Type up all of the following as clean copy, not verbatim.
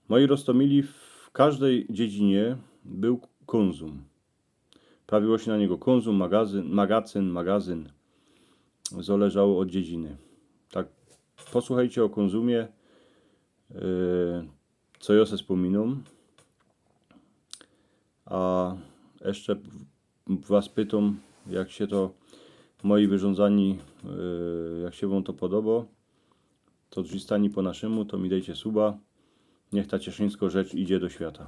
Moi Rostomili, w każdej dziedzinie był konzum. Prawiło się na niego konzum, magazyn. Zależało od dziedziny. Tak, posłuchajcie o konzumie, co ja se wspominam. A jeszcze was pytam, jak się to moi wyrządzani, jak się wam to podoba, to drzistani po naszemu, to mi dajcie suba. Niech ta cieszyńsko rzecz idzie do świata.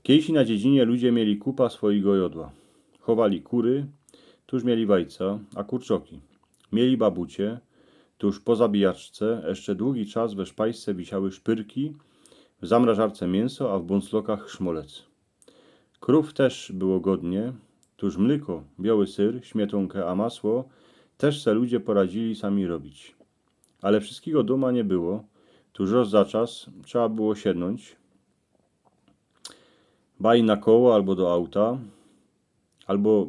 Kiedyś na dziedzinie ludzie mieli kupa swojego jodła. Chowali kury, tuż mieli wajca, a kurczoki. Mieli babucie, tuż po zabijaczce jeszcze długi czas we szpajsce wisiały szpyrki, w zamrażarce mięso, a w bąslokach szmolec. Krów też było godnie, tuż mleko, biały syr, śmietonkę, a masło też se ludzie poradzili sami robić. Ale wszystkiego doma nie było, tuż roz za czas trzeba było siednąć, baj na koło albo do auta, albo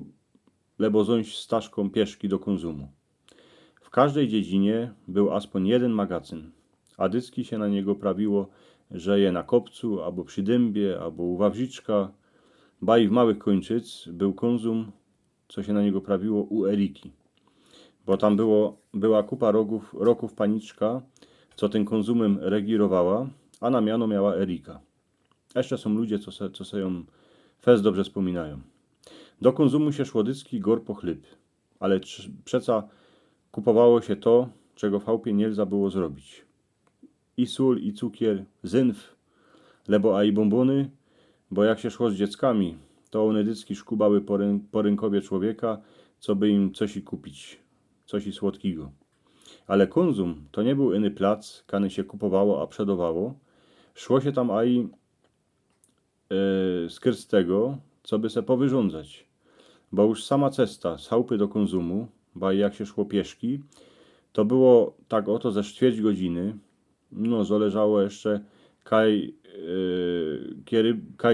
lebo ząść staszką pieszki do konzumu. W każdej dziedzinie był aspoń jeden magazyn, a dyski się na niego prawiło, że je na kopcu, albo przy dębie, albo u wawrzyczka, baj w małych kończyc był konzum, co się na niego prawiło u Eriki. Bo tam była kupa roków paniczka, co tym konzumem regirowała, a na miano miała Erika. Jeszcze są ludzie, co se ją fez dobrze wspominają. Do konzumu się szło dycki gor po chleb, ale przeca kupowało się to, czego w chałupie nie lza było zrobić. I sól, i cukier, zynf, lebo a i bombony, bo jak się szło z dzieckami, to one dycki szkubały po rynkowie człowieka, co by im coś i kupić, coś i słodkiego. Ale konzum to nie był inny plac, kany się kupowało, a przedowało. Szło się tam aj z tego, co by se powyrządzać. Bo już sama cesta z chałupy do konzumu, bo jak się szło pieszki, to było tak oto ze ćwierć godziny. No, zależało jeszcze kaj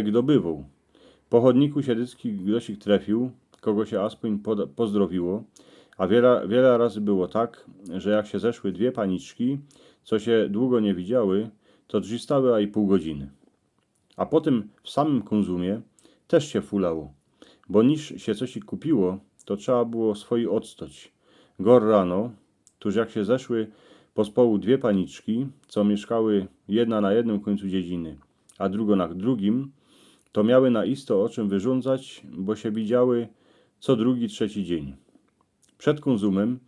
kto bywał. Po chodniku się dycki ktoś trafił, kogo się aspoń pozdrowiło, a wiele razy było tak, że jak się zeszły dwie paniczki, co się długo nie widziały, to drzistały a i pół godziny. A potem w samym konzumie też się fulało, bo niż się coś kupiło, to trzeba było swoi odstoć. Gor rano, tuż jak się zeszły pospołu dwie paniczki, co mieszkały jedna na jednym końcu dziedziny, a druga na drugim, to miały na isto o czym wyrządzać, bo się widziały co drugi, trzeci dzień. Przed konzumem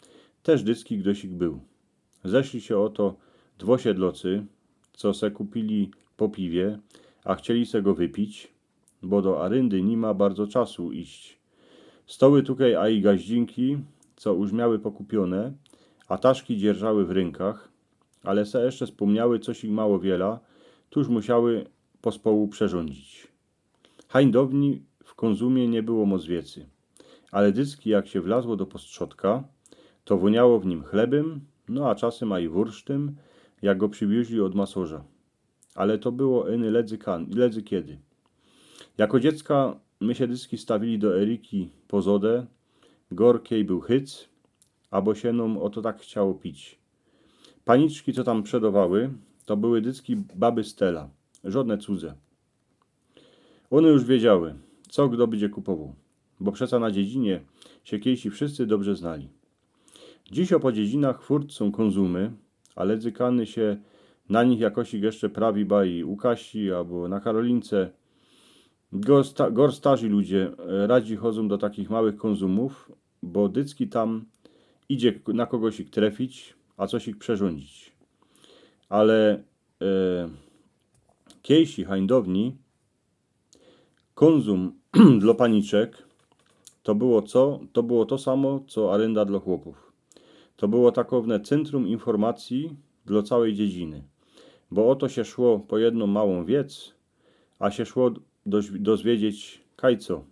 też dycki gdosik był. Zeszli się oto dwosiedlocy, co se kupili po piwie, a chcieli se go wypić, bo do aryndy nie ma bardzo czasu iść. Stoły tutaj a i gaździnki, co już miały pokupione, a taszki dzierżały w rękach, ale se jeszcze wspomniały coś ich mało wiela, tuż musiały pospołu przerządzić. Hańdowni w konzumie nie było moc wiecy, ale dycki jak się wlazło do postrzotka, to woniało w nim chlebem, no a czasem a i wursztym, jak go przywiózli od masorza. Ale to było eny ledzy kiedy. Jako dziecka my się dycki stawili do Eriki pozodę, gorkiej był hyc, a bo się nam o to tak chciało pić. Paniczki, co tam przedowały, to były dycki baby Stella, żadne cudze. One już wiedziały, co kto będzie kupował, bo przeca na dziedzinie się kiejsi wszyscy dobrze znali. Dziś po dziedzinach furt są konzumy, a ledzykany się na nich jakoś jeszcze prawi bai u Kasi albo na Karolince. Gor starzy ludzie radzi chodzą do takich małych konzumów, bo dycki tam idzie na kogoś ich trefić, a coś ich przerządzić. Ale kiejsi hańdowni konzum dla paniczek to było to samo, co arenda dla chłopów. To było takowne centrum informacji dla całej dziedziny. Bo oto się szło po jedną małą wiec, a się szło dozwiedzieć kajco.